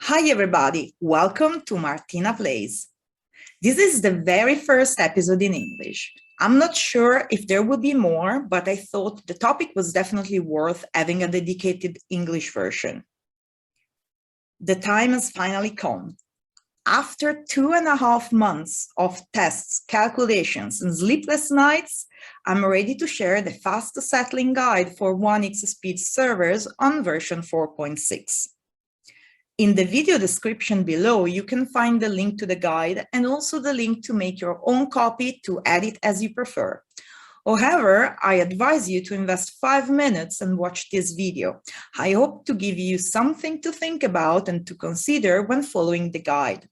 Hi, everybody. Welcome to Martina Plays. This is the very first episode in English. I'm not sure if there will be more, but I thought the topic was definitely worth having a dedicated English version. The time has finally come. After 2.5 months of tests, calculations, and sleepless nights, I'm ready to share the fast settling guide for 1x speed servers on version 4.6. In the video description below, you can find the link to the guide and also the link to make your own copy to edit as you prefer. However, I advise you to invest 5 minutes and watch this video. I hope to give you something to think about and to consider when following the guide.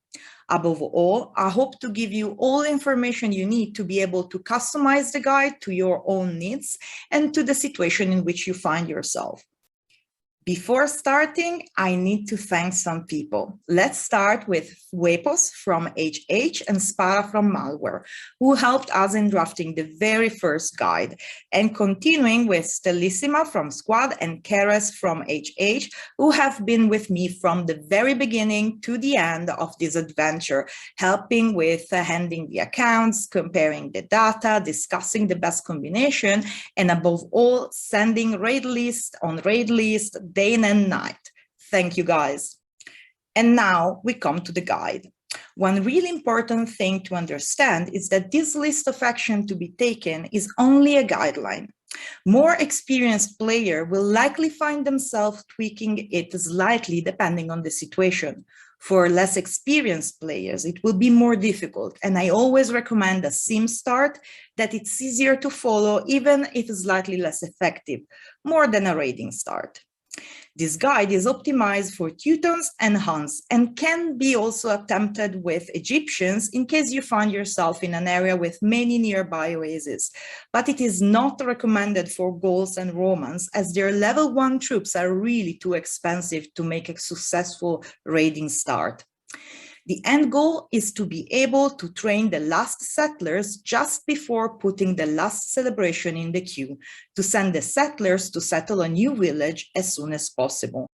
Above all, I hope to give you all the information you need to be able to customize the guide to your own needs and to the situation in which you find yourself. Before starting, I need to thank some people. Let's start with Wepos from HH and Spara from Malware, who helped us in drafting the very first guide, and continuing with Stellissima from Squad and Keres from HH, who have been with me from the very beginning to the end of this adventure, helping with handling the accounts, comparing the data, discussing the best combination, and above all, sending raid list on raid list, day and night. Thank you, guys. And now we come to the guide. One really important thing to understand is that this list of action to be taken is only a guideline. More experienced players will likely find themselves tweaking it slightly depending on the situation. For less experienced players, it will be more difficult, and I always recommend a sim start that it's easier to follow even if it's slightly less effective, more than a raiding start. This guide is optimized for Teutons and Huns and can be also attempted with Egyptians in case you find yourself in an area with many nearby oases. But it is not recommended for Gauls and Romans, as their level 1 troops are really too expensive to make a successful raiding start. The end goal is to be able to train the last settlers just before putting the last celebration in the queue, to send the settlers to settle a new village as soon as possible.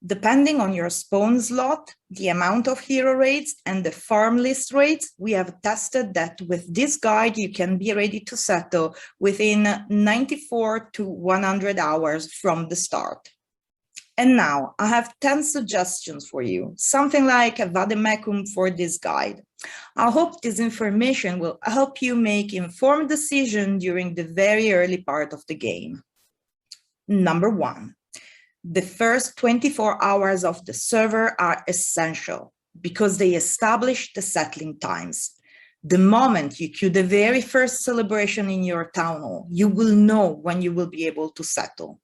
Depending on your spawn slot, the amount of hero raids, and the farm list raids, we have tested that with this guide you can be ready to settle within 94 to 100 hours from the start. And now I have 10 suggestions for you, something like a vademecum for this guide. I hope this information will help you make informed decisions during the very early part of the game. Number 1, the first 24 hours of the server are essential because they establish the settling times. The moment you queue the very first celebration in your town hall, you will know when you will be able to settle.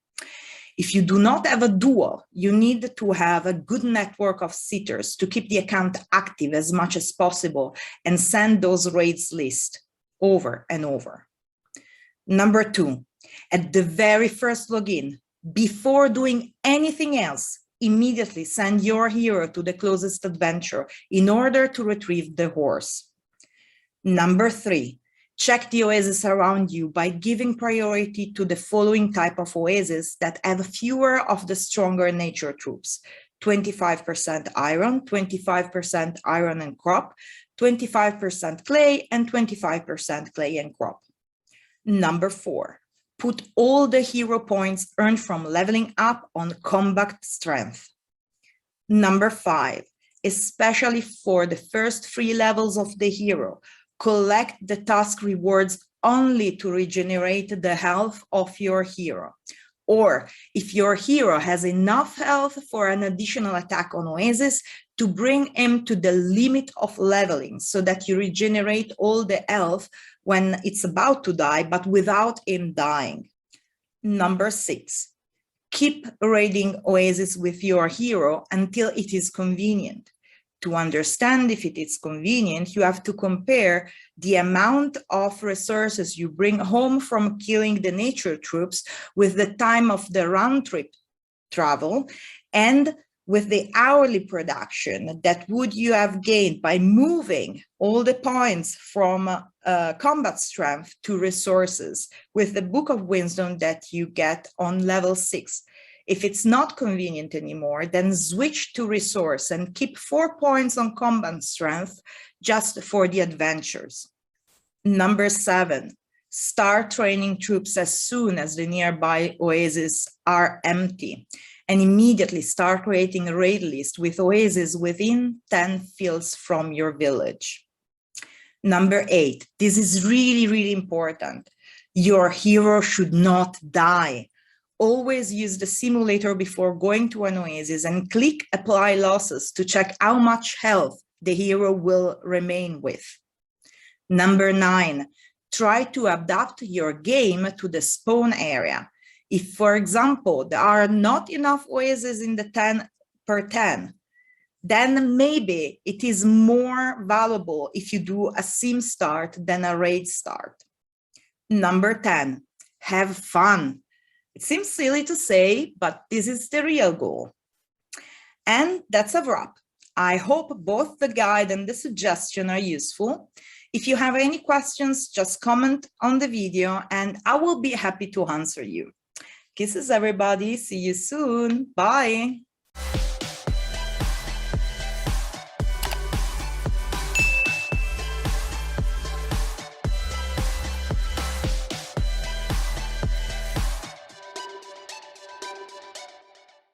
If you do not have a duel, you need to have a good network of sitters to keep the account active as much as possible and send those raids lists over and over. Number 2, at the very first login, before doing anything else, immediately send your hero to the closest adventure in order to retrieve the horse. Number 3, check the oasis around you by giving priority to the following type of oasis that have fewer of the stronger nature troops: 25% iron, 25% iron and crop, 25% clay, and 25% clay and crop. Number 4, put all the hero points earned from leveling up on combat strength. Number 5, especially for the first 3 levels of the hero, collect the task rewards only to regenerate the health of your hero. Or if your hero has enough health for an additional attack on Oasis, to bring him to the limit of leveling so that you regenerate all the health when it's about to die, but without him dying. Number 6, keep raiding Oasis with your hero until it is convenient. To understand if it is convenient, you have to compare the amount of resources you bring home from killing the nature troops with the time of the round trip travel and with the hourly production that would you have gained by moving all the points from combat strength to resources with the Book of Wisdom that you get on level 6. If it's not convenient anymore, then switch to resource and keep 4 points on combat strength just for the adventures. Number 7, start training troops as soon as the nearby oases are empty, and immediately start creating a raid list with oases within 10 fields from your village. Number 8, this is really, really important. Your hero should not die. Always use the simulator before going to an oasis and click apply losses to check how much health the hero will remain with. Number 9, try to adapt your game to the spawn area. If, for example, there are not enough oases in the 10 per 10, then maybe it is more valuable if you do a sim start than a raid start. Number 10, have fun. It seems silly to say, but this is the real goal. And that's a wrap. I hope both the guide and the suggestion are useful. If you have any questions, just comment on the video and I will be happy to answer you. Kisses, everybody. See you soon. Bye.